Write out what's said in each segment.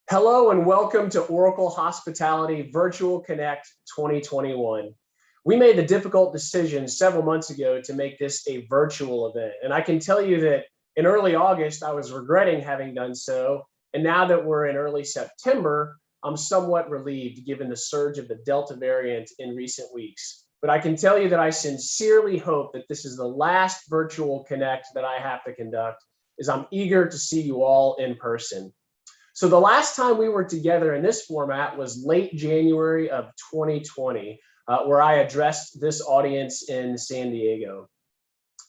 Hello and welcome to Oracle Hospitality Virtual Connect 2021. We made the difficult decision several months ago to make this a virtual event. And I can tell you that in early August, I was regretting having done so. And now that we're in early September, I'm somewhat relieved given the surge of the Delta variant in recent weeks. But I can tell you that I sincerely hope that this is the last virtual Connect that I have to conduct, as I'm eager to see you all in person. So the last time we were together in this format was late January of 2020, where I addressed this audience in San Diego.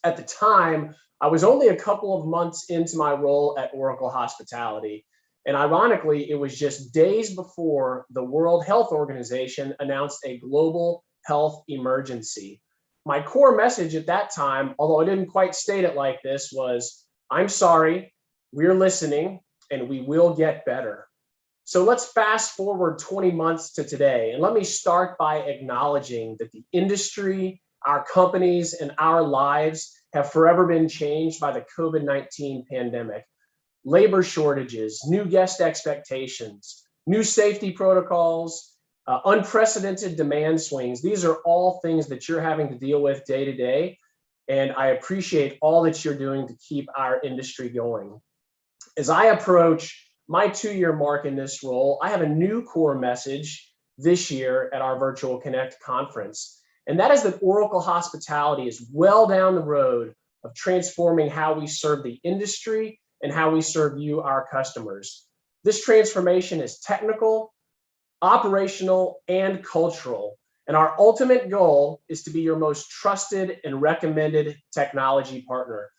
At the time, I was only a couple of months into my role at Oracle Hospitality. And ironically, it was just days before the World Health Organization announced a global health emergency. My core message at that time, although I didn't quite state it like this, was, I'm sorry, we're listening, and we will get better. So let's fast forward 20 months to today. And let me start by acknowledging that the industry, our companies, and our lives have forever been changed by the COVID-19 pandemic. Labor shortages, new guest expectations, new safety protocols, unprecedented demand swings. These are all things that you're having to deal with day to day. And I appreciate all that you're doing to keep our industry going. As I approach my 2-year mark in this role, I have a new core message this year at our Virtual Connect conference. And that is that Oracle Hospitality is well down the road of transforming how we serve the industry and how we serve you, our customers. This transformation is technical, operational, and cultural. And our ultimate goal is to be your most trusted and recommended technology partner.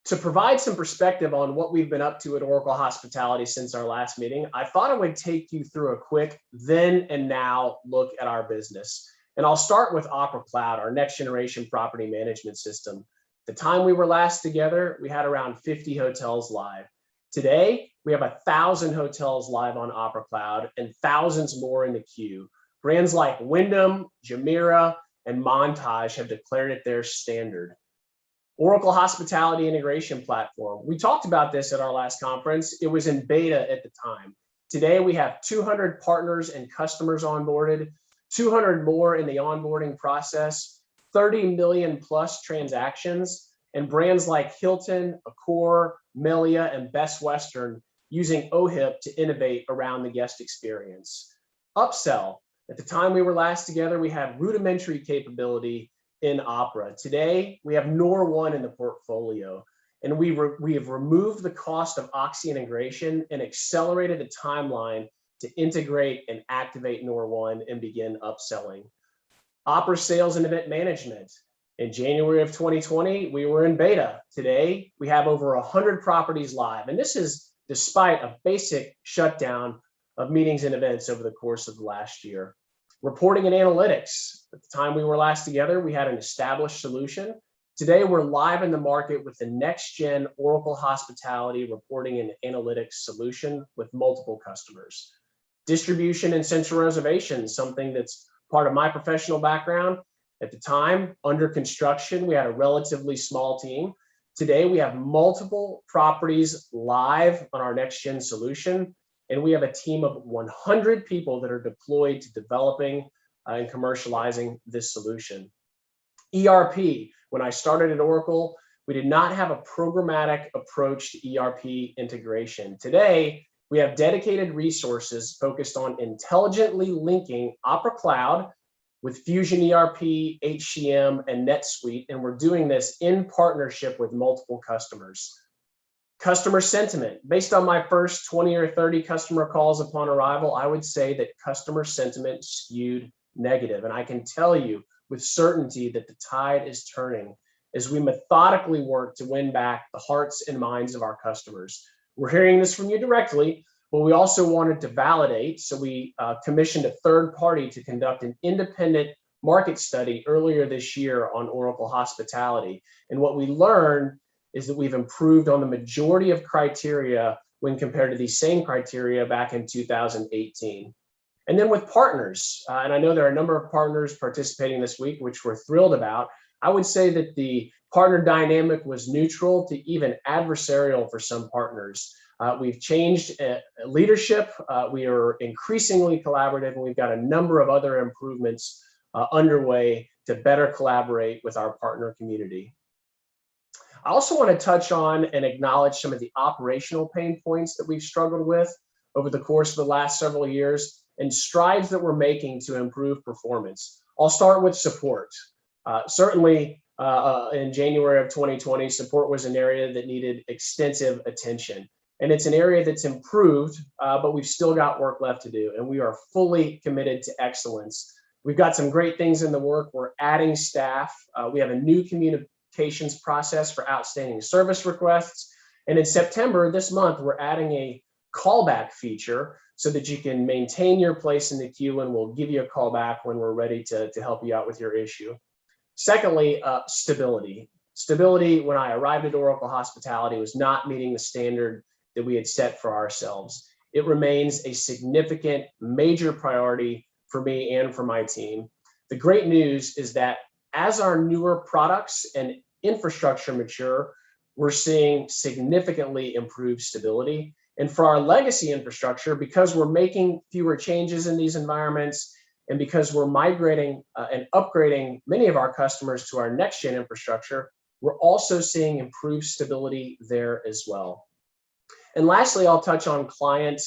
To provide some perspective on what we've been up to at Oracle Hospitality since our last meeting, I thought I would take you through a quick then and now look at our business. And I'll start with Opera Cloud, our next generation property management system. The time we were last together, we had around 50 hotels live. Today, we have 1,000 hotels live on Opera Cloud and thousands more in the queue. Brands like Wyndham, Jumeirah, and Montage have declared it their standard. Oracle Hospitality Integration Platform. We talked about this at our last conference. It was in beta at the time. Today, we have 200 partners and customers onboarded, 200 more in the onboarding process, 30 million plus transactions, and brands like Hilton, Accor, Melia, and Best Western using OHIP to innovate around the guest experience. Upsell. At the time we were last together, we had rudimentary capability in Opera. Today, we have NOR1 in the portfolio, and we have removed the cost of Oxy integration and accelerated the timeline to integrate and activate NOR1 and begin upselling. Opera Sales and Event Management. In January of 2020, we were in beta. Today, we have over 100 properties live, and this is despite a basic shutdown of meetings and events over the course of the last year. Reporting and analytics. At the time we were last together, we had an established solution. Today, we're live in the market with the next-gen Oracle Hospitality reporting and analytics solution with multiple customers. Distribution and central reservations, something that's part of my professional background. At the time, under construction, we had a relatively small team. Today, we have multiple properties live on our next-gen solution. And we have a team of 100 people that are deployed to developing and commercializing this solution. ERP. When I started at Oracle, we did not have a programmatic approach to ERP integration. Today, we have dedicated resources focused on intelligently linking Opera Cloud with Fusion ERP, HCM, and NetSuite, and we're doing this in partnership with multiple customers. Customer sentiment. Based on my first 20 or 30 customer calls upon arrival, I would say that customer sentiment skewed negative. And I can tell you with certainty that the tide is turning as we methodically work to win back the hearts and minds of our customers. We're hearing this from you directly, but we also wanted to validate. So we commissioned a third party to conduct an independent market study earlier this year on Oracle Hospitality. And what we learned is that we've improved on the majority of criteria when compared to these same criteria back in 2018. And then with partners, and I know there are a number of partners participating this week, which we're thrilled about. I would say that the partner dynamic was neutral to even adversarial for some partners. We've changed leadership. We are increasingly collaborative, and we've got a number of other improvements underway to better collaborate with our partner community. I also want to touch on and acknowledge some of the operational pain points that we've struggled with over the course of the last several years and strides that we're making to improve performance. I'll start with support. Certainly in January of 2020, support was an area that needed extensive attention. And it's an area that's improved, but we've still got work left to do. And we are fully committed to excellence. We've got some great things in the work. We're adding staff. We have a new communications process for outstanding service requests. And in September, this month, we're adding a callback feature so that you can maintain your place in the queue, and we'll give you a call back when we're ready to help you out with your issue. Secondly, stability. Stability, when I arrived at Oracle Hospitality, was not meeting the standard that we had set for ourselves. It remains a significant, major priority for me and for my team. The great news is that as our newer products and infrastructure mature, we're seeing significantly improved stability. And for our legacy infrastructure, because we're making fewer changes in these environments, and because we're migrating and upgrading many of our customers to our next-gen infrastructure, we're also seeing improved stability there as well. And lastly, I'll touch on client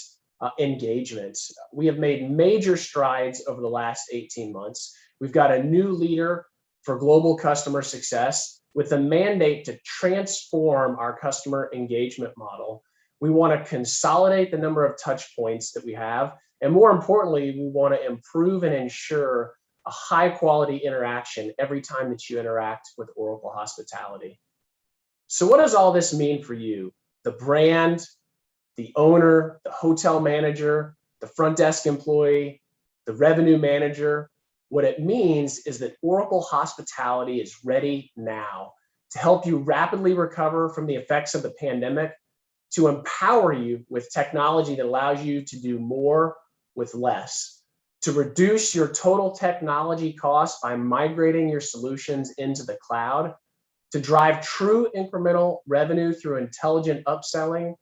engagement. We have made major strides over the last 18 months. We've got a new leader for global customer success with a mandate to transform our customer engagement model. We want to consolidate the number of touch points that we have. And more importantly, we want to improve and ensure a high quality interaction every time that you interact with Oracle Hospitality. So what does all this mean for you? The brand, the owner, the hotel manager, the front desk employee, the revenue manager. What it means is that Oracle Hospitality is ready now to help you rapidly recover from the effects of the pandemic, to empower you with technology that allows you to do more with less, to reduce your total technology costs by migrating your solutions into the cloud, to drive true incremental revenue through intelligent upselling,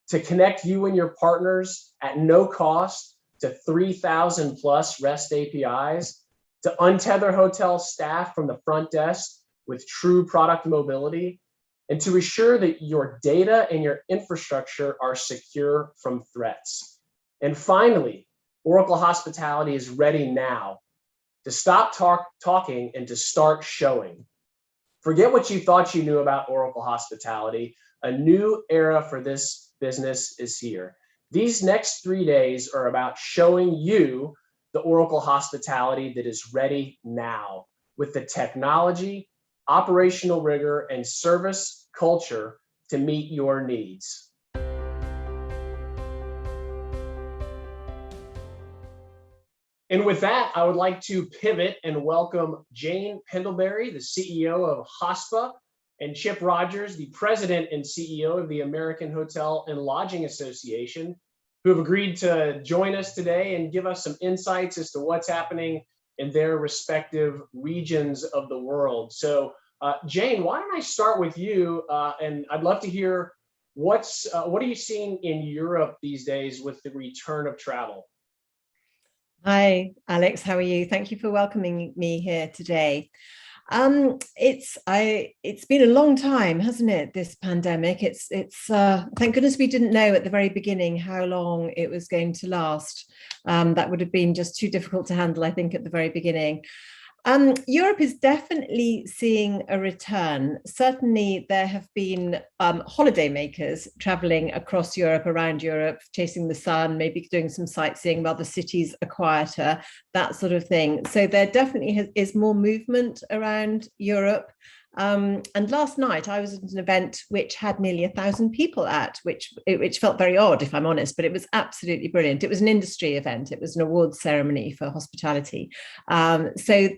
to connect you and your partners at no cost to 3,000 plus REST APIs, to untether hotel staff from the front desk with true product mobility, and to ensure that your data and your infrastructure are secure from threats. And finally, Oracle Hospitality is ready now to stop talking and to start showing. Forget what you thought you knew about Oracle Hospitality. A new era for this business is here. These next 3 days are about showing you the Oracle Hospitality that is ready now with the technology, operational rigor, and service culture to meet your needs. And with that, I would like to pivot and welcome Jane Pendlebury, the CEO of HOSPA, and Chip Rogers, the President and CEO of the American Hotel and Lodging Association, who have agreed to join us today and give us some insights as to what's happening in their respective regions of the world. So, Jane, why don't I start with you? And I'd love to hear what are you seeing in Europe these days with the return of travel? Hi, Alex. How are you? Thank you for welcoming me here today. It's been a long time, hasn't it? This pandemic. Thank goodness we didn't know at the very beginning how long it was going to last. That would have been just too difficult to handle, I think, at the very beginning. Europe is definitely seeing a return. Certainly, there have been holidaymakers traveling across Europe, around Europe, chasing the sun, maybe doing some sightseeing while the cities are quieter, that sort of thing. So there definitely is more movement around Europe. And last night I was at an event which had nearly 1,000 people at, which felt very odd, if I'm honest, but it was absolutely brilliant. It was an industry event. It was an awards ceremony for hospitality. So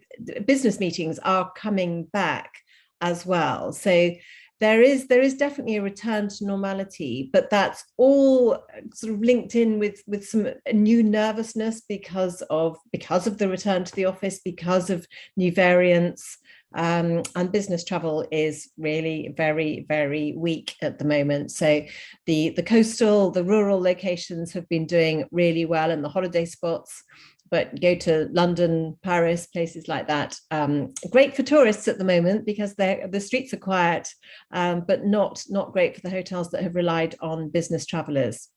business meetings are coming back as well. So there is definitely a return to normality, but that's all sort of linked in with some new nervousness because of the return to the office, because of new variants. and business travel is really very, very weak at the moment. So the coastal, the rural locations have been doing really well in the holiday spots, but go to London, Paris, places like that. Great for tourists at the moment because the streets are quiet, but not great for the hotels that have relied on business travelers.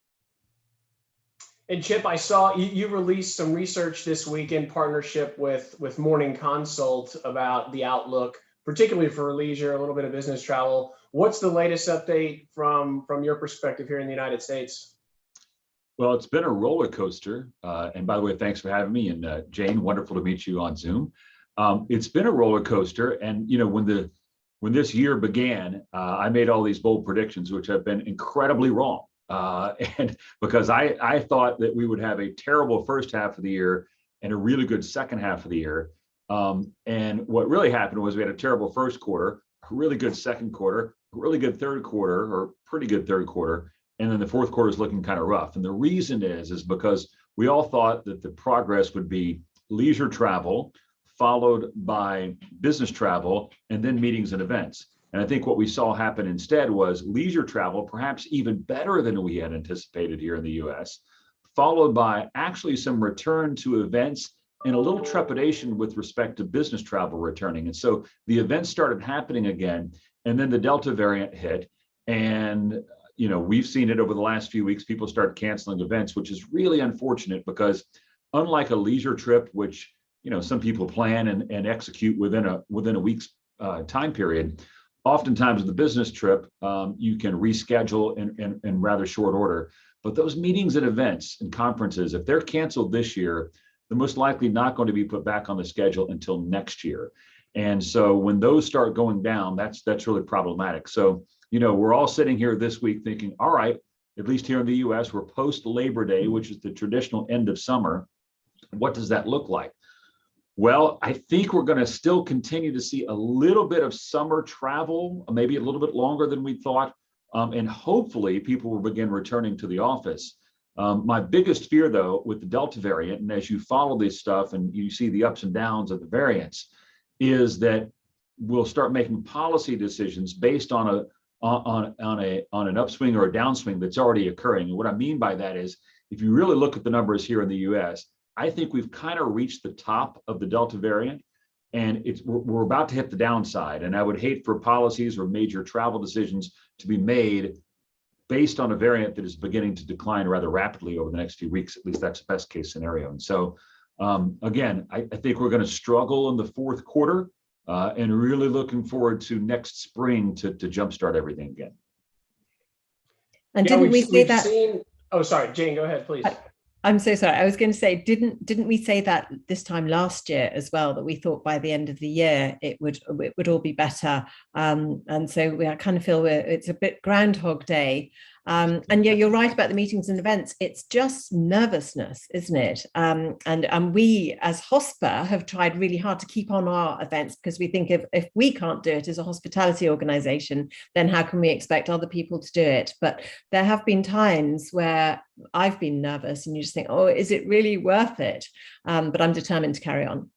And Chip, I saw you released some research this week in partnership with Morning Consult about the outlook, particularly for leisure, a little bit of business travel. What's the latest update from your perspective here in the United States? Well, it's been a roller coaster. And by the way, thanks for having me. And Jane, wonderful to meet you on Zoom. It's been a roller coaster. And when this year began, I made all these bold predictions, which have been incredibly wrong. And because I thought that we would have a terrible first half of the year and a really good second half of the year. And what really happened was we had a terrible first quarter, a really good second quarter, a really good third quarter, or pretty good third quarter. And then the fourth quarter is looking kind of rough. And the reason is because we all thought that the progress would be leisure travel, followed by business travel, and then meetings and events. And I think what we saw happen instead was leisure travel, perhaps even better than we had anticipated here in the US, followed by actually some return to events and a little trepidation with respect to business travel returning. And so the events started happening again, and then the Delta variant hit. And we've seen it over the last few weeks, people start canceling events, which is really unfortunate because unlike a leisure trip, which some people plan and execute within a week's time period, oftentimes with the business trip, you can reschedule in rather short order. But those meetings and events and conferences, if they're canceled this year, they're most likely not going to be put back on the schedule until next year. And so when those start going down, that's really problematic. So, we're all sitting here this week thinking, all right, at least here in the US, we're post Labor Day, which is the traditional end of summer. What does that look like? Well, I think we're going to still continue to see a little bit of summer travel, maybe a little bit longer than we thought. And hopefully people will begin returning to the office. My biggest fear, though, with the Delta variant, and as you follow this stuff and you see the ups and downs of the variants, is that we'll start making policy decisions based on an upswing or a downswing that's already occurring. And what I mean by that is, if you really look at the numbers here in the US, I think we've kind of reached the top of the Delta variant, and we're about to hit the downside. And I would hate for policies or major travel decisions to be made based on a variant that is beginning to decline rather rapidly over the next few weeks. At least that's the best case scenario. And so, again, I think we're going to struggle in the fourth quarter, and really looking forward to next spring to jumpstart everything again. And didn't we say that? Oh, sorry, Jane, go ahead, please. I'm so sorry. I was going to say, didn't we say that this time last year as well, that we thought by the end of the year it would all be better? And so I kind of feel it's a bit Groundhog Day. And yeah, you're right about the meetings and events. It's just nervousness, isn't it? And we as HOSPA have tried really hard to keep on our events because we think if we can't do it as a hospitality organization, then how can we expect other people to do it? But there have been times where I've been nervous and you just think, oh, is it really worth it? But I'm determined to carry on.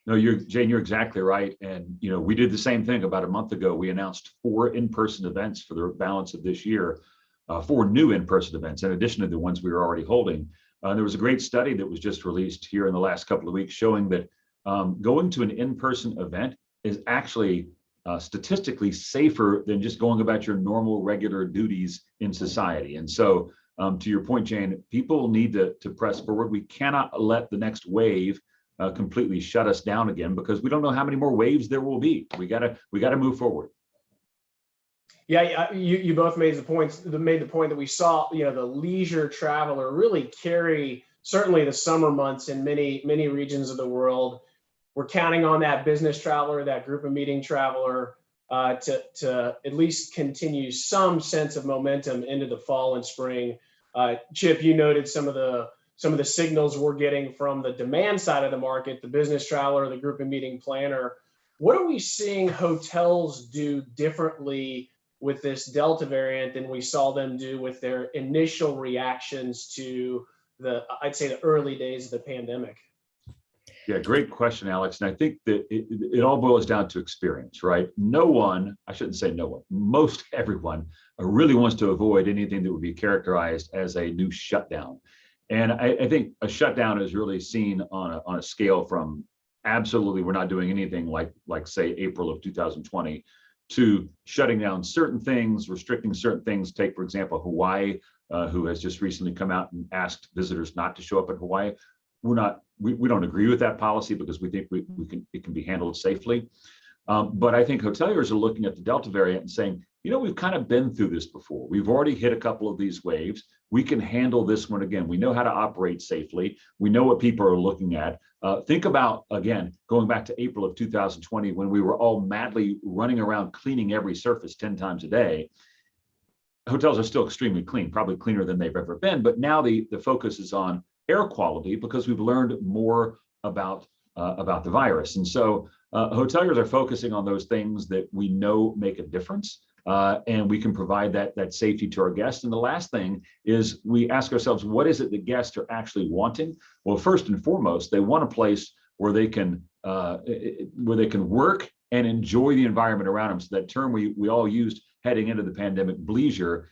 No, Jane, you're exactly right. And, we did the same thing about a month ago. We announced 4 in-person events for the balance of this year. 4 new in-person events, in addition to the ones we were already holding. There was a great study that was just released here in the last couple of weeks showing that going to an in-person event is actually statistically safer than just going about your normal, regular duties in society. And so, to your point, Jane, people need to press forward. We cannot let the next wave completely shut us down again because we don't know how many more waves there will be. We gotta move forward. Yeah, you both made the point that we saw, the leisure traveler really carry certainly the summer months in many regions of the world. We're counting on that business traveler, that group of meeting traveler, to at least continue some sense of momentum into the fall and spring. Chip, you noted some of the signals we're getting from the demand side of the market, the business traveler, the group of meeting planner. What are we seeing hotels do differently with this Delta variant than we saw them do with their initial reactions to I'd say the early days of the pandemic? Yeah, great question, Alex. And I think that it all boils down to experience, right? No one, I shouldn't say no one, most everyone really wants to avoid anything that would be characterized as a new shutdown. And I think a shutdown is really seen on a scale from absolutely we're not doing anything like say April of 2020 to shutting down certain things, restricting certain things. Take, for example, Hawaii, who has just recently come out and asked visitors not to show up in Hawaii. We don't agree with that policy because we think it can be handled safely. But I think hoteliers are looking at the Delta variant and saying, you know, we've kind of been through this before. We've already hit a couple of these waves. We can handle this one again. We know how to operate safely. We know what people are looking at. Think about, again, going back to April of 2020, when we were all madly running around cleaning every surface 10 times a day. Hotels are still extremely clean, probably cleaner than they've ever been. But now the focus is on air quality because we've learned more about the virus. And so hoteliers are focusing on those things that we know make a difference. And we can provide that safety to our guests. And the last thing is we ask ourselves, what is it the guests are actually wanting? Well, first and foremost, they want a place where they can work and enjoy the environment around them. So that term we all used heading into the pandemic, bleisure,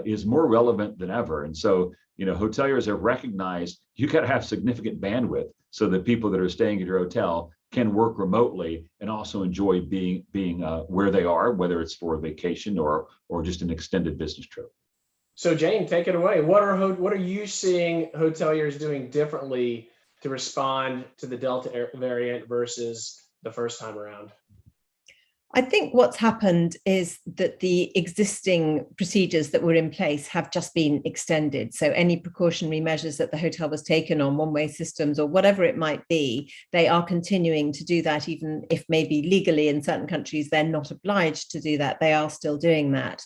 is more relevant than ever. And so, you know, hoteliers have recognized you got to have significant bandwidth so that people that are staying at your hotel can work remotely and also enjoy being where they are, whether it's for a vacation or just an extended business trip. So Jane, take it away. What are you seeing hoteliers doing differently to respond to the Delta variant versus the first time around? I think what's happened is that the existing procedures that were in place have just been extended. So any precautionary measures that the hotel was taken on, one-way systems or whatever it might be, they are continuing to do that, even if maybe legally in certain countries they're not obliged to do that. They are still doing that.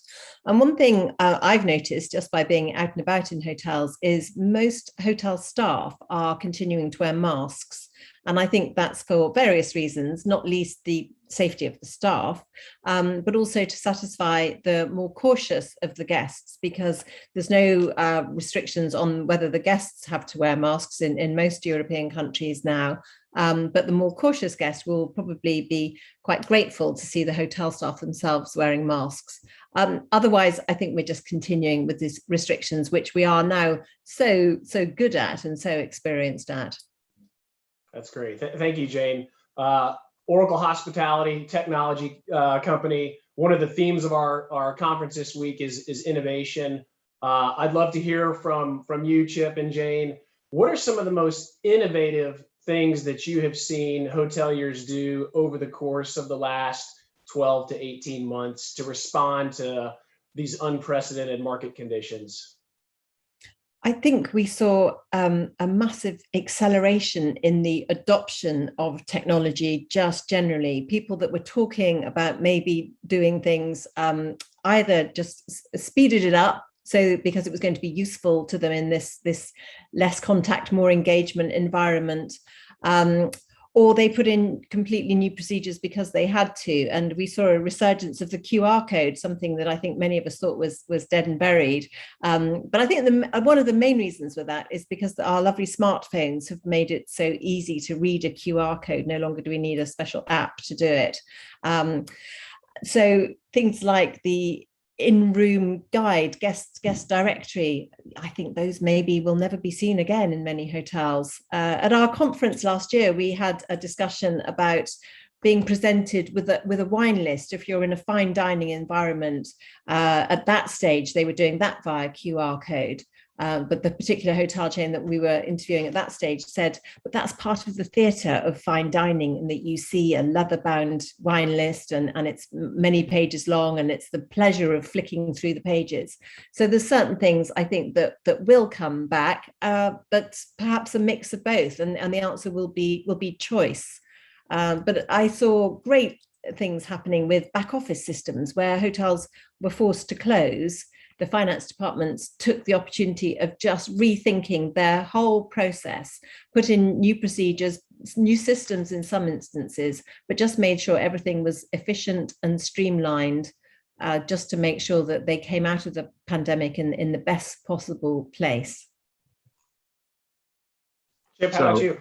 And one thing I've noticed just by being out and about in hotels is most hotel staff are continuing to wear masks. And I think that's for various reasons, not least the safety of the staff, but also to satisfy the more cautious of the guests, because there's no restrictions on whether the guests have to wear masks in most European countries now. But the more cautious guest will probably be quite grateful to see the hotel staff themselves wearing masks. Otherwise, I think we're just continuing with these restrictions, which we are now so good at and so experienced at. That's great. Thank you, Jane. Oracle Hospitality Technology Company. One of the themes of our conference this week is innovation. I'd love to hear from you, Chip and Jane. What are some of the most innovative things that you have seen hoteliers do over the course of the last 12 to 18 months to respond to these unprecedented market conditions? I think we saw a massive acceleration in the adoption of technology just generally. People that were talking about maybe doing things either just speeded it up, so because it was going to be useful to them in this less contact, more engagement environment, or they put in completely new procedures because they had to. And we saw a resurgence of the QR code, something that I think many of us thought was dead and buried. But I think one of the main reasons for that is because our lovely smartphones have made it so easy to read a QR code. No longer do we need a special app to do it. So things like the in-room guide, guest directory, I think those maybe will never be seen again in many hotels. At our conference last year, we had a discussion about being presented with a wine list if you're in a fine dining environment. At that stage, they were doing that via QR code. But the particular hotel chain that we were interviewing at that stage said, but that's part of the theatre of fine dining, and that you see a leather-bound wine list and it's many pages long, and it's the pleasure of flicking through the pages. So there's certain things I think that will come back, but perhaps a mix of both, and the answer will be choice. But I saw great things happening with back office systems where hotels were forced to close. The finance departments took the opportunity of just rethinking their whole process, put in new procedures, new systems in some instances, but just made sure everything was efficient and streamlined, just to make sure that they came out of the pandemic in the best possible place. Chip, how about you?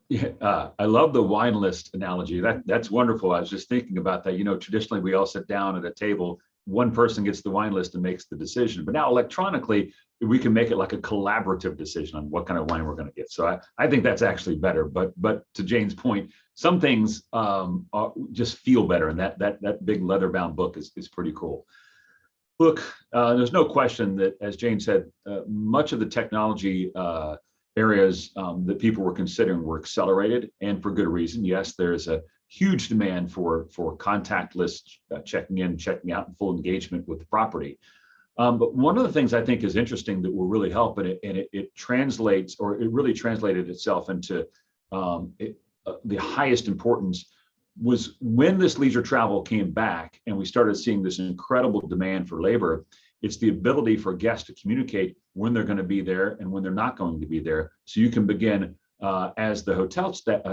Yeah, I love the wine list analogy. That's wonderful. I was just thinking about that. You know, traditionally we all sit down at a table, one person gets the wine list and makes the decision. But now electronically, we can make it like a collaborative decision on what kind of wine we're going to get. So I think that's actually better. But to Jane's point, some things just feel better, and that big leather bound book is pretty cool. Look, there's no question that, as Jane said, much of the technology areas that people were considering were accelerated, and for good reason. Yes, there's a huge demand for contactless checking in, checking out, and full engagement with the property. But one of the things I think is interesting that will really help, and it translates, or it really translated itself into the highest importance, was when this leisure travel came back and we started seeing this incredible demand for labor. It's the ability for guests to communicate when they're going to be there and when they're not going to be there. So you can begin, as the hotel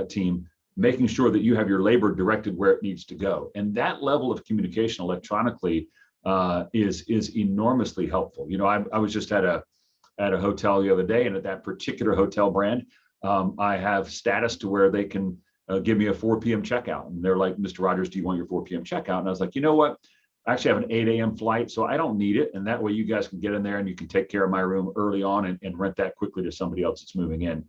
team, making sure that you have your labor directed where it needs to go. And that level of communication electronically is enormously helpful. You know, I was just at a hotel the other day, and at that particular hotel brand, I have status to where they can give me a 4 p.m. checkout. And they're like, Mr. Rogers, do you want your 4 p.m. checkout? And I was like, you know what? I actually have an 8 a.m. flight, so I don't need it. And that way you guys can get in there and you can take care of my room early on and rent that quickly to somebody else that's moving in.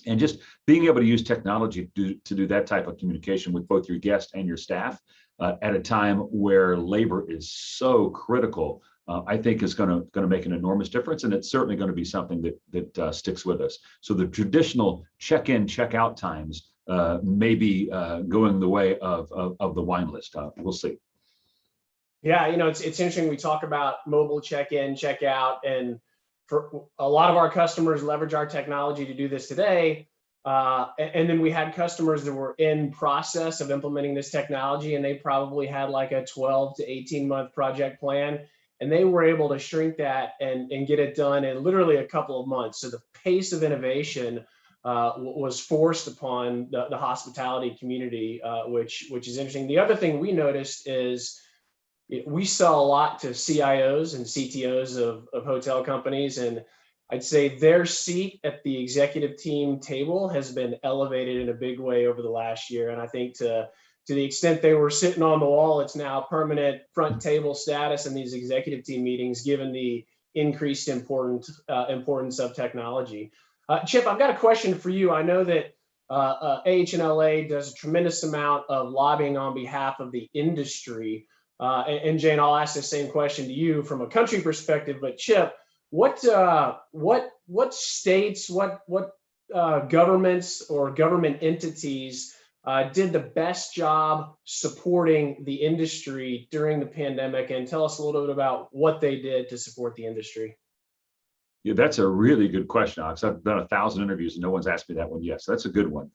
And just being able to use technology to do that type of communication with both your guests and your staff at a time where labor is so critical, I think is going to make an enormous difference. And it's certainly going to be something that sticks with us. So the traditional check-in, check-out times may be going the way of the wine list. We'll see. Yeah, you know, it's interesting. We talk about mobile check-in, check-out, and for a lot of our customers leverage our technology to do this today. And then we had customers that were in process of implementing this technology, and they probably had like a 12 to 18-month project plan, and they were able to shrink that and get it done in literally a couple of months. So the pace of innovation was forced upon the hospitality community, which is interesting. The other thing we noticed is we sell a lot to CIOs and CTOs of hotel companies, and I'd say their seat at the executive team table has been elevated in a big way over the last year. And I think to the extent they were sitting on the wall, it's now permanent front table status in these executive team meetings, given the increased importance of technology. Chip, I've got a question for you. I know that AHNLA does a tremendous amount of lobbying on behalf of the industry. And Jane, I'll ask the same question to you from a country perspective. But Chip, what states, what governments or government entities did the best job supporting the industry during the pandemic? And tell us a little bit about what they did to support the industry. Yeah, that's a really good question, Alex. I've done 1,000 interviews and no one's asked me that one yet. So that's a good one.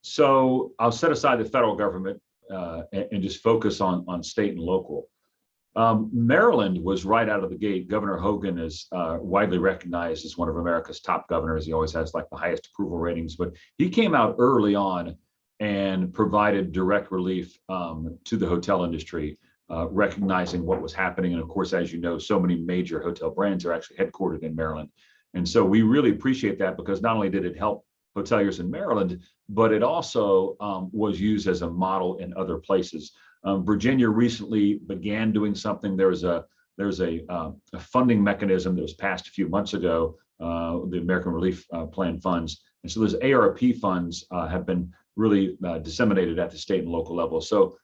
So I'll set aside the federal government and just focus on state and local. Maryland was right out of the gate. Governor Hogan is widely recognized as one of America's top governors. He always has like the highest approval ratings, but he came out early on and provided direct relief to the hotel industry, recognizing what was happening. And of course, as you know, so many major hotel brands are actually headquartered in Maryland. And so we really appreciate that, because not only did it help hoteliers in Maryland, but it also was used as a model in other places. Virginia recently began doing something. There's a funding mechanism that was passed a few months ago, the American Relief Plan funds. And so those ARP funds have been really disseminated at the state and local level. So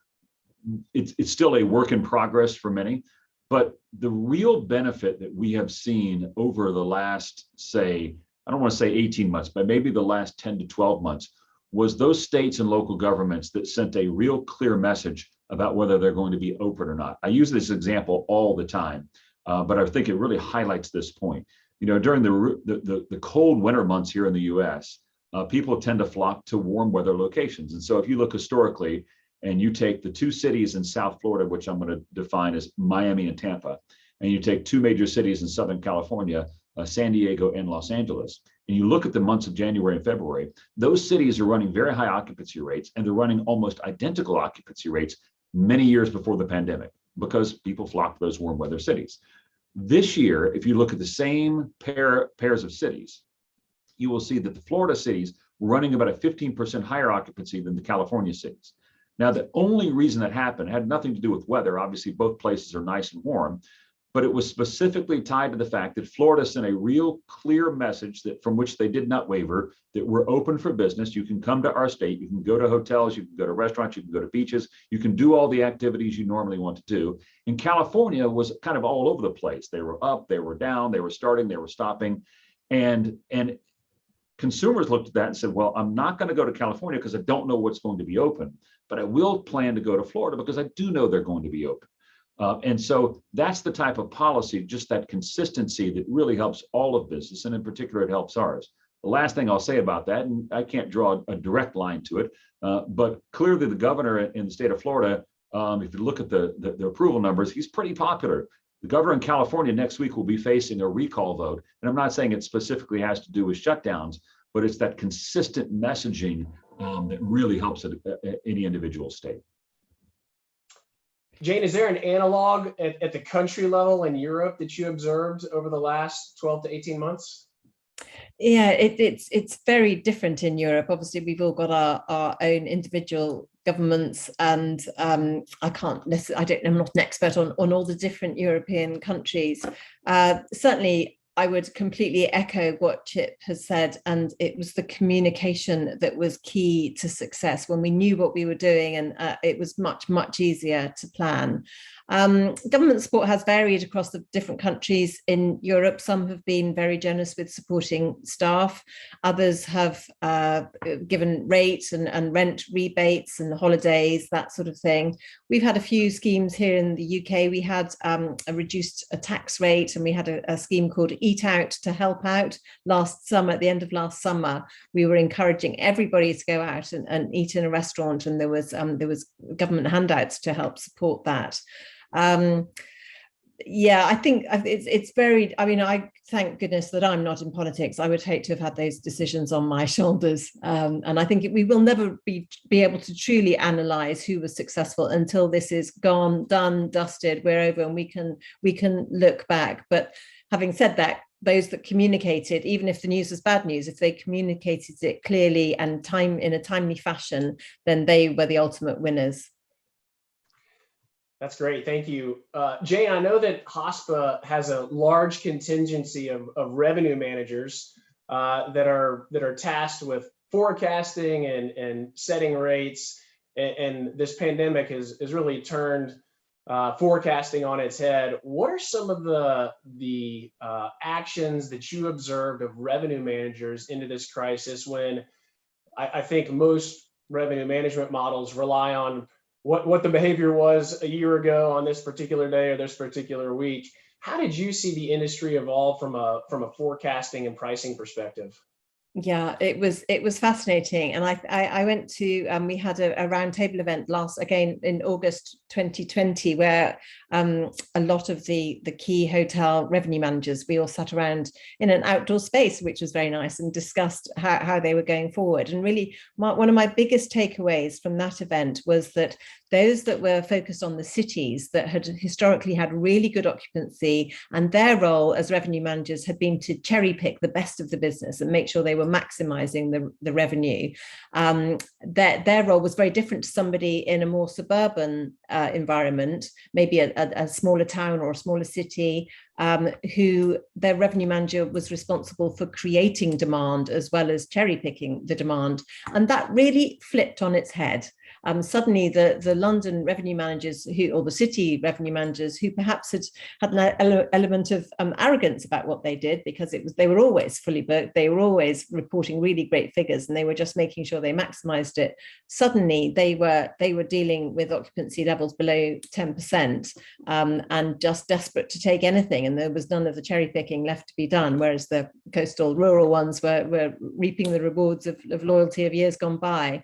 it's still a work in progress for many, but the real benefit that we have seen over the last, say, I don't want to say 18 months, but maybe the last 10 to 12 months, was those states and local governments that sent a real clear message about whether they're going to be open or not. I use this example all the time, but I think it really highlights this point. You know, during the cold winter months here in the US, people tend to flock to warm weather locations. And so if you look historically, and you take the two cities in South Florida, which I'm going to define as Miami and Tampa, and you take two major cities in Southern California, San Diego and Los Angeles, and you look at the months of January and February, those cities are running very high occupancy rates, and they're running almost identical occupancy rates many years before the pandemic, because people flock to those warm weather cities. This year, if you look at the same pairs of cities, you will see that the Florida cities running about a 15% higher occupancy than the California cities. Now, the only reason that happened had nothing to do with weather. Obviously, both places are nice and warm, but it was specifically tied to the fact that Florida sent a real clear message that from which they did not waver, that we're open for business. You can come to our state, you can go to hotels, you can go to restaurants, you can go to beaches, you can do all the activities you normally want to do. And California was kind of all over the place. They were up, they were down, they were starting, they were stopping. And consumers looked at that and said, well, I'm not going to go to California because I don't know what's going to be open, but I will plan to go to Florida because I do know they're going to be open. And so that's the type of policy, just that consistency that really helps all of business. And in particular, it helps ours. The last thing I'll say about that, and I can't draw a direct line to it, but clearly the governor in the state of Florida, if you look at the approval numbers, he's pretty popular. The governor in California next week will be facing a recall vote. And I'm not saying it specifically has to do with shutdowns, but it's that consistent messaging that really helps at any individual state. Jane, is there an analog at the country level in Europe that you observed over the last 12 to 18 months? Yeah, it's very different in Europe. Obviously, we've all got our own individual governments, and I'm not an expert on all the different European countries. Certainly, I would completely echo what Chip has said, and it was the communication that was key to success when we knew what we were doing, and it was much easier to plan. Government support has varied across the different countries in Europe. Some have been very generous with supporting staff. Others have given rates and rent rebates and holidays, that sort of thing. We've had a few schemes here in the UK. We had a reduced tax rate, and we had a scheme called Eat Out to help out last summer. At the end of last summer, we were encouraging everybody to go out and eat in a restaurant, and there was government handouts to help support that. Yeah, I think it's very, I mean, I thank goodness that I'm not in politics. I would hate to have had those decisions on my shoulders. And I think we will never be able to truly analyze who was successful until this is gone, done, dusted, we're over, and we can look back. But having said that, those that communicated, even if the news was bad news, if they communicated it clearly and in a timely fashion, then they were the ultimate winners. That's great. Thank you. Jane, I know that HOSPA has a large contingency of revenue managers that are tasked with forecasting and setting rates. And this pandemic has really turned forecasting on its head. What are some of the actions that you observed of revenue managers into this crisis, when I think most revenue management models rely on what the behavior was a year ago on this particular day or this particular week? How did you see the industry evolve from a forecasting and pricing perspective? Yeah, it was fascinating, and I went to we had a roundtable event again in August 2020, where a lot of the key hotel revenue managers, we all sat around in an outdoor space, which was very nice, and discussed how they were going forward. And really, one of my biggest takeaways from that event was that those that were focused on the cities that had historically had really good occupancy, and their role as revenue managers had been to cherry pick the best of the business and make sure they were maximizing the revenue. Their role was very different to somebody in a more suburban environment, maybe a smaller town or a smaller city, who their revenue manager was responsible for creating demand as well as cherry picking the demand. And that really flipped on its head. Suddenly the London revenue managers or the city revenue managers, who perhaps had an element of arrogance about what they did, because they were always fully booked, they were always reporting really great figures, and they were just making sure they maximized it. Suddenly they were dealing with occupancy levels below 10%, and just desperate to take anything, and there was none of the cherry picking left to be done, whereas the coastal rural ones were reaping the rewards of loyalty of years gone by.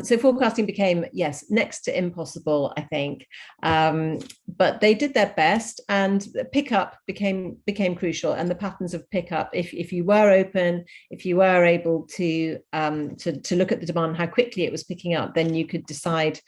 So forecasting became, yes, next to impossible, I think. But they did their best, and the pickup became crucial, and the patterns of pickup. If you were open, if you were able to look at the demand, how quickly it was picking up, then you could decide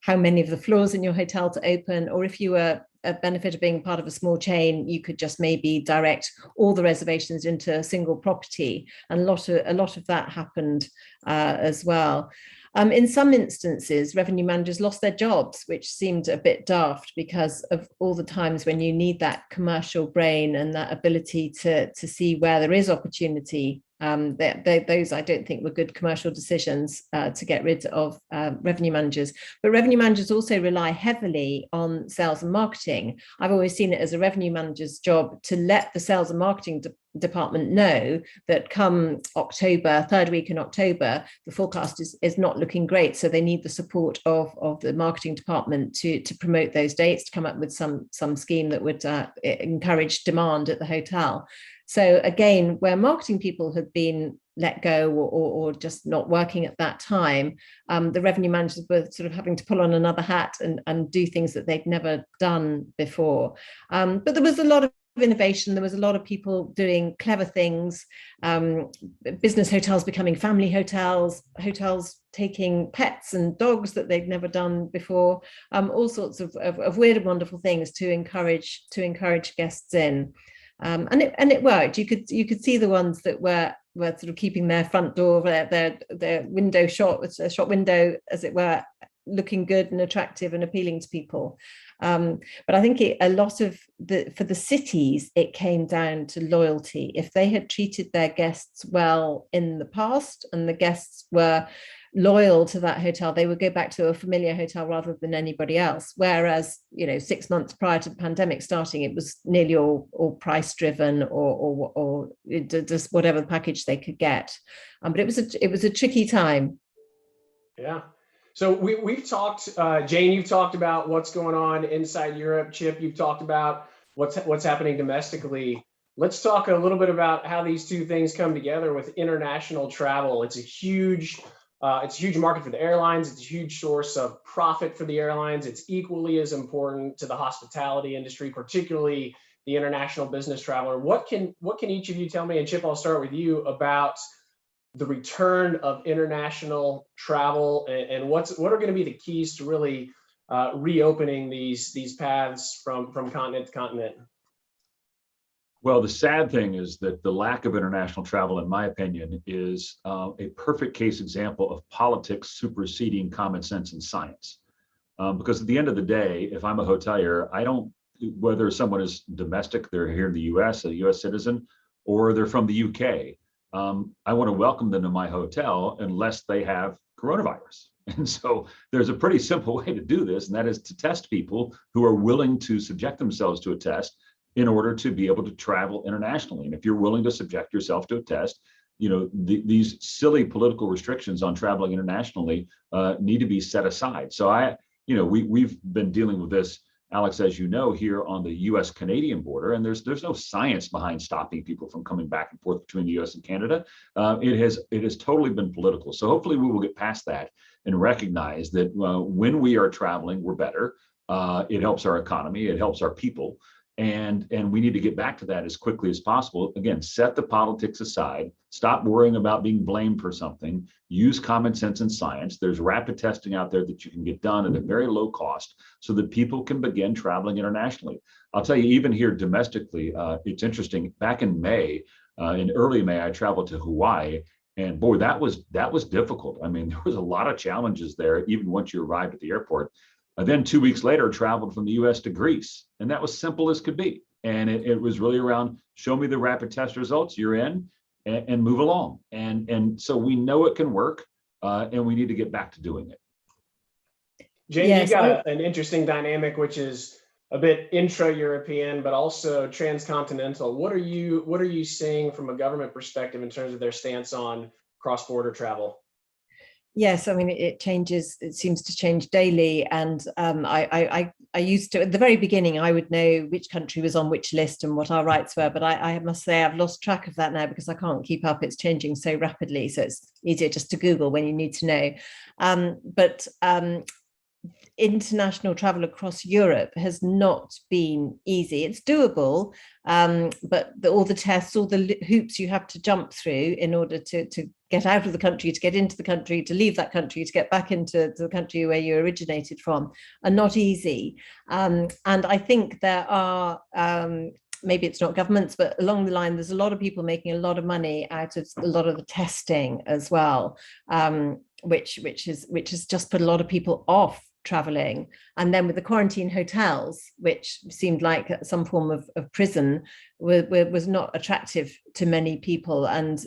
how many of the floors in your hotel to open, or if you were a benefit of being part of a small chain, you could just maybe direct all the reservations into a single property, and a lot of that happened as well. In some instances, revenue managers lost their jobs, which seemed a bit daft because of all the times when you need that commercial brain and that ability to see where there is opportunity. Those I don't think were good commercial decisions to get rid of revenue managers. But revenue managers also rely heavily on sales and marketing. I've always seen it as a revenue manager's job to let the sales and marketing department know that come October, third week in October, the forecast is not looking great. So they need the support of the marketing department to promote those dates, to come up with some scheme that would encourage demand at the hotel. So again, where marketing people had been let go or just not working at that time, the revenue managers were sort of having to pull on another hat and do things that they'd never done before. But there was a lot of innovation. There was a lot of people doing clever things, business hotels becoming family hotels, hotels taking pets and dogs that they'd never done before, all sorts of weird and wonderful things to encourage guests in. And it worked. You could see the ones that were sort of keeping their front door, their window shop window, as it were, looking good and attractive and appealing to people. But I think for the cities, it came down to loyalty. If they had treated their guests well in the past and the guests were loyal to that hotel, they would go back to a familiar hotel rather than anybody else. Whereas, 6 months prior to the pandemic starting, it was nearly all price driven or just whatever package they could get. But it was a tricky time. Yeah. So we've talked, Jane, you've talked about what's going on inside Europe. Chip, you've talked about what's happening domestically. Let's talk a little bit about how these two things come together with international travel. It's a huge market for the airlines. It's a huge source of profit for the airlines. It's equally as important to the hospitality industry, particularly the international business traveler. What can each of you tell me? And Chip, I'll start with you about the return of international travel and what are going to be the keys to really reopening these paths from continent to continent. Well, the sad thing is that the lack of international travel, in my opinion, is a perfect case example of politics superseding common sense and science. Because at the end of the day, if I'm a hotelier, whether someone is domestic, they're here in the US, a US citizen, or they're from the UK, I want to welcome them to my hotel unless they have coronavirus. And so there's a pretty simple way to do this, and that is to test people who are willing to subject themselves to a test in order to be able to travel internationally. And if you're willing to subject yourself to a test, these silly political restrictions on traveling internationally need to be set aside. So we've been dealing with this, Alex, as you know, here on the US-Canadian border, and there's no science behind stopping people from coming back and forth between the US and Canada. It has totally been political. So hopefully we will get past that and recognize that when we are traveling, we're better. It helps our economy, it helps our people. And we need to get back to that as quickly as possible. Again, set the politics aside, stop worrying about being blamed for something, use common sense and science. There's rapid testing out there that you can get done at a very low cost so that people can begin traveling internationally. I'll tell you, even here domestically, it's interesting. Back in May, in early May, I traveled to Hawaii, and boy, that was difficult. I mean, there was a lot of challenges there, even once you arrived at the airport. Then 2 weeks later, traveled from the US to Greece, and that was simple as could be. And it was really around, show me the rapid test results, you're in, and move along. And so we know it can work, and we need to get back to doing it. Jane, yes, you got an interesting dynamic, which is a bit intra-European, but also transcontinental. What are you seeing from a government perspective in terms of their stance on cross-border travel? Yes, I mean, it changes. It seems to change daily. And I used to, at the very beginning, I would know which country was on which list and what our rights were. But I must say I've lost track of that now because I can't keep up. It's changing so rapidly. So it's easier just to Google when you need to know. But international travel across Europe has not been easy. It's doable, but all the tests, all the hoops you have to jump through in order to get out of the country, to get into the country, to leave that country, to get back into the country where you originated from, are not easy. And I think there are, maybe it's not governments, but along the line, there's a lot of people making a lot of money out of a lot of the testing as well, which has just put a lot of people off traveling. And then with the quarantine hotels, which seemed like some form of prison, was not attractive to many people. And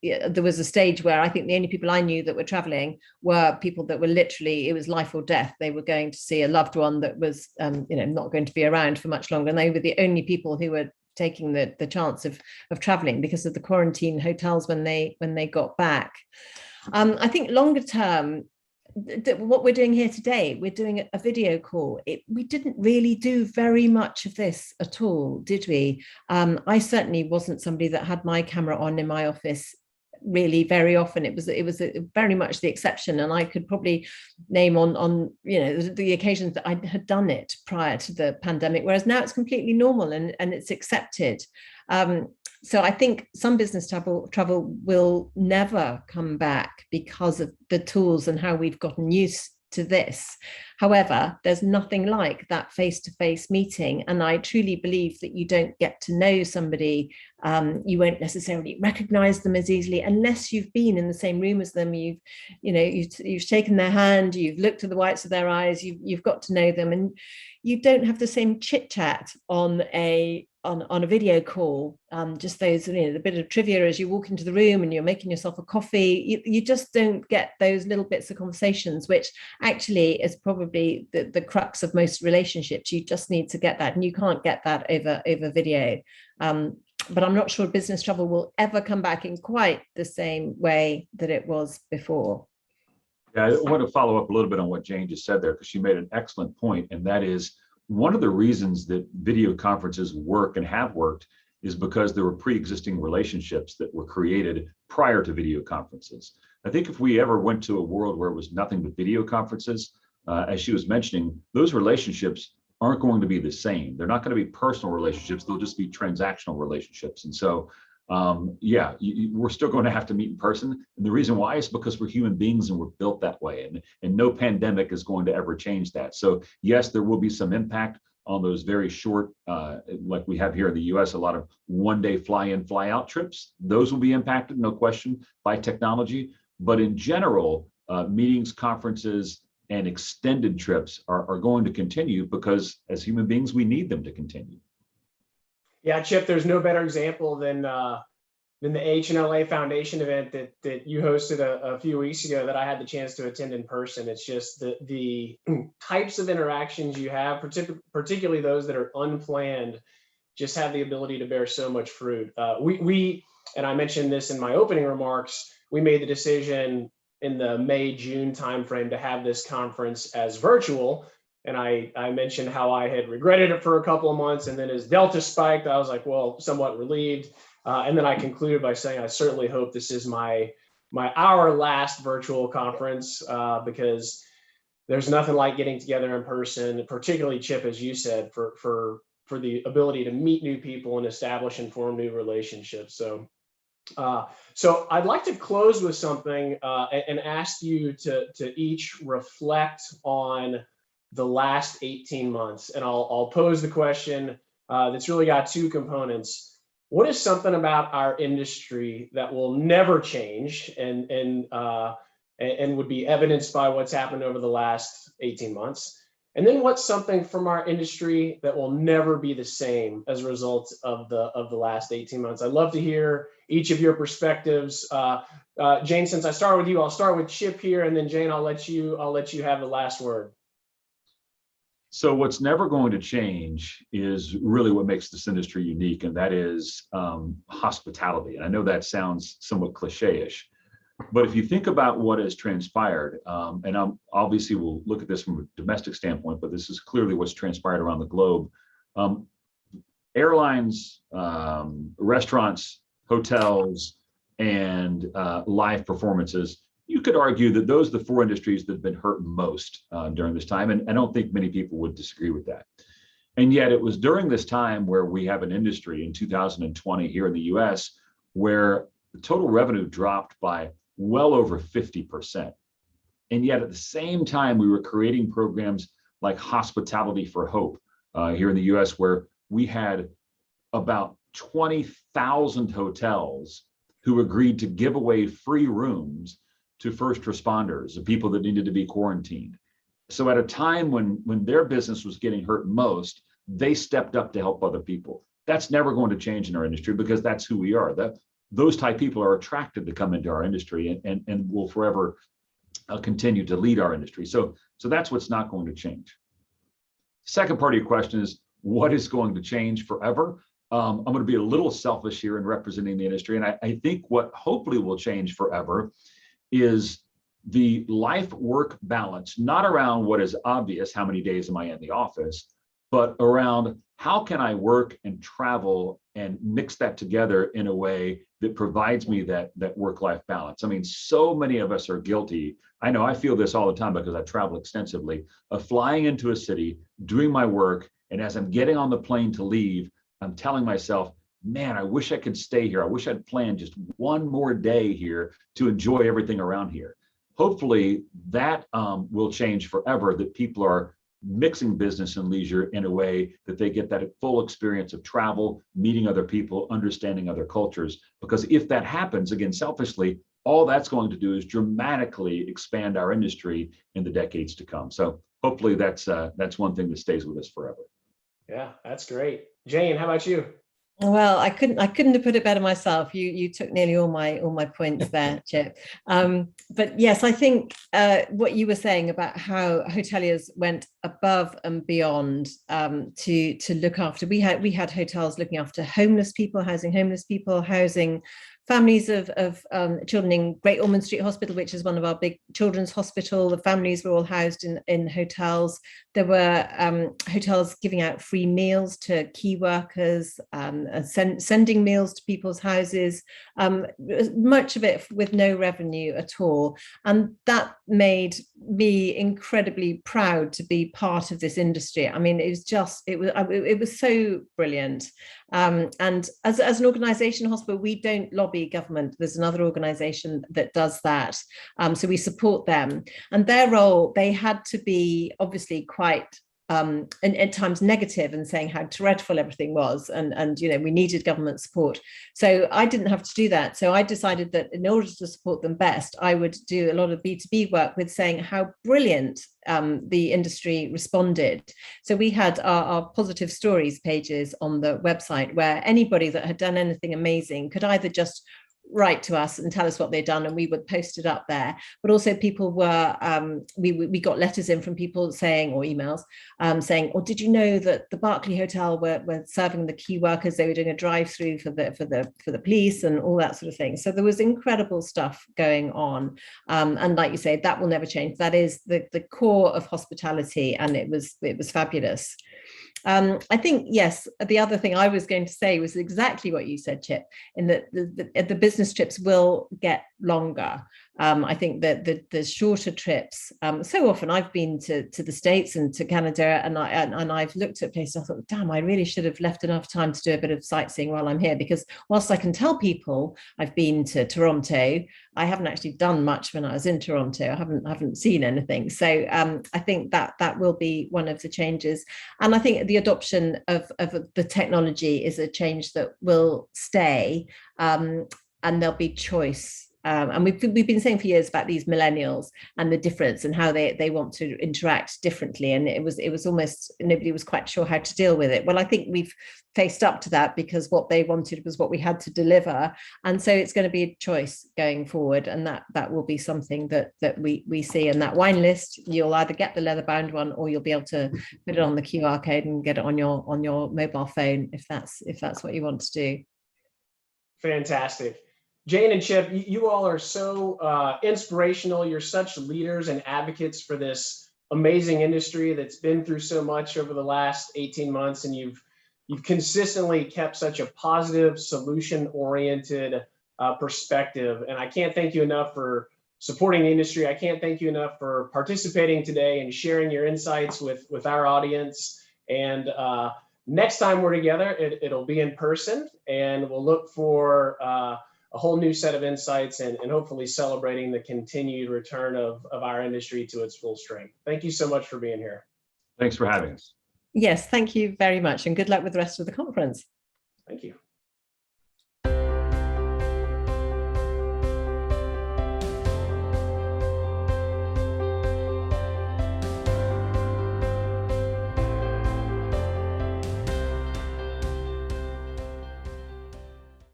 there was a stage where I think the only people I knew that were traveling were people that were literally, it was life or death. They were going to see a loved one that was not going to be around for much longer. And they were the only people who were taking the chance of traveling because of the quarantine hotels when they got back. I think longer term, what we're doing here today, we're doing a video call. We didn't really do very much of this at all, did we? I certainly wasn't somebody that had my camera on in my office really very often. It was very much the exception, and I could probably name on the occasions that I had done it prior to the pandemic, whereas now it's completely normal and it's accepted. So I think some business travel will never come back because of the tools and how we've gotten used to this. However, there's nothing like that face-to-face meeting. And I truly believe that you don't get to know somebody, you won't necessarily recognize them as easily unless you've been in the same room as them. You've shaken their hand, you've looked at the whites of their eyes, you've got to know them, and you don't have the same chit chat on a video call. Just those, the bit of trivia as you walk into the room and you're making yourself a coffee. You just don't get those little bits of conversations, which actually is probably the crux of most relationships. You just need to get that, and you can't get that over video. But I'm not sure business travel will ever come back in quite the same way that it was before. Yeah, I want to follow up a little bit on what Jane just said there, because she made an excellent point, and that is one of the reasons that video conferences work and have worked is because there were pre-existing relationships that were created prior to video conferences. I think if we ever went to a world where it was nothing but video conferences, as she was mentioning, those relationships aren't going to be the same. They're not going to be personal relationships. They'll just be transactional relationships. And so, we're still going to have to meet in person. And the reason why is because we're human beings and we're built that way. And no pandemic is going to ever change that. So yes, there will be some impact on those very short, like we have here in the US, a lot of one-day fly-in, fly-out trips. Those will be impacted, no question, by technology. But in general, meetings, conferences, and extended trips are going to continue because as human beings, we need them to continue. Yeah, Chip, there's no better example than the HNLA Foundation event that you hosted a few weeks ago that I had the chance to attend in person. It's just the types of interactions you have, particularly those that are unplanned, just have the ability to bear so much fruit. We and I mentioned this in my opening remarks, we made the decision in the May-June timeframe to have this conference as virtual. And I mentioned how I had regretted it for a couple of months. And then as Delta spiked, I was like, well, somewhat relieved. And then I concluded by saying, I certainly hope this is our last virtual conference because there's nothing like getting together in person, particularly, Chip, as you said, for the ability to meet new people and establish and form new relationships. So I'd like to close with something and ask you to each reflect on the last 18 months. And I'll pose the question that's really got two components. What is something about our industry that will never change and would be evidenced by what's happened over the last 18 months? And then what's something from our industry that will never be the same as a result of the last 18 months? I'd love to hear each of your perspectives. Jane, since I started with you, I'll start with Chip here, and then Jane, I'll let you have the last word. So what's never going to change is really what makes this industry unique, and that is hospitality. And I know that sounds somewhat cliche-ish, but if you think about what has transpired, and obviously we'll look at this from a domestic standpoint, but this is clearly what's transpired around the globe. Airlines, restaurants, hotels, and live performances, you could argue that those are the four industries that have been hurt most during this time. And I don't think many people would disagree with that. And yet it was during this time where we have an industry in 2020 here in the US where the total revenue dropped by well over 50%. And yet at the same time, we were creating programs like Hospitality for Hope here in the US, where we had about 20,000 hotels who agreed to give away free rooms to first responders, the people that needed to be quarantined. So at a time when their business was getting hurt most, they stepped up to help other people. That's never going to change in our industry because that's who we are. Those type of people are attracted to come into our industry and will forever continue to lead our industry. So that's what's not going to change. Second part of your question is, what is going to change forever? I'm going to be a little selfish here in representing the industry. And I think what hopefully will change forever is the life-work balance, not around what is obvious, how many days am I in the office, but around how can I work and travel and mix that together in a way that provides me that work-life balance. I mean, so many of us are guilty. I know I feel this all the time because I travel extensively, of flying into a city, doing my work, and as I'm getting on the plane to leave, I'm telling myself, man, I wish I could stay here. I wish I'd planned just one more day here to enjoy everything around here. Hopefully that will change forever, that people are mixing business and leisure in a way that they get that full experience of travel, meeting other people, understanding other cultures. Because if that happens, again, selfishly, all that's going to do is dramatically expand our industry in the decades to come. So hopefully that's one thing that stays with us forever. Yeah, that's great. Jane, how about you? Well, I couldn't have put it better myself. You took nearly all my points there, Chip. But yes, I think what you were saying about how hoteliers went above and beyond to look after. We had hotels looking after homeless people, housing families of children in Great Ormond Street Hospital, which is one of our big children's hospital. The families were all housed in hotels. There were hotels giving out free meals to key workers, sending meals to people's houses, much of it with no revenue at all. And that made me incredibly proud to be part of this industry. I mean, it was so brilliant. And as an organization, hospital, we don't lobby government. There's another organization that does that. So we support them. And their role, they had to be obviously quite and at times negative and saying how dreadful everything was, and we needed government support. So I didn't have to do that. So I decided that in order to support them best, I would do a lot of B2B work with saying how brilliant the industry responded. So we had our positive stories pages on the website where anybody that had done anything amazing could either just write to us and tell us what they'd done, and we would post it up there. But also people were, we got letters in from people saying, or emails saying, oh, did you know that the Berkeley Hotel were serving the key workers? They were doing a drive-through for the police and all that sort of thing. So there was incredible stuff going on. And like you say, that will never change. That is the core of hospitality, and it was fabulous. I think, yes, the other thing I was going to say was exactly what you said, Chip, in that the business trips will get longer. I think that the shorter trips, so often I've been to the States and to Canada, and I've looked at places, I thought, damn, I really should have left enough time to do a bit of sightseeing while I'm here, because whilst I can tell people I've been to Toronto, I haven't actually done much when I was in Toronto. I haven't seen anything. So I think that will be one of the changes. And I think the adoption of the technology is a change that will stay, and there'll be choice. And we've been saying for years about these millennials and the difference and how they want to interact differently. And it was almost, nobody was quite sure how to deal with it. Well, I think we've faced up to that, because what they wanted was what we had to deliver. And so it's going to be a choice going forward. And that will be something that we see. And that wine list, you'll either get the leather bound one, or you'll be able to put it on the QR code and get it on your mobile phone, if that's what you want to do. Fantastic. Jane and Chip, you all are so inspirational. You're such leaders and advocates for this amazing industry that's been through so much over the last 18 months. And you've consistently kept such a positive, solution-oriented perspective. And I can't thank you enough for supporting the industry. I can't thank you enough for participating today and sharing your insights with our audience. And next time we're together, it'll be in person, and we'll look for a whole new set of insights and hopefully celebrating the continued return of our industry to its full strength. Thank you so much for being here. Thanks for having us. Yes, thank you very much, and good luck with the rest of the conference. Thank you.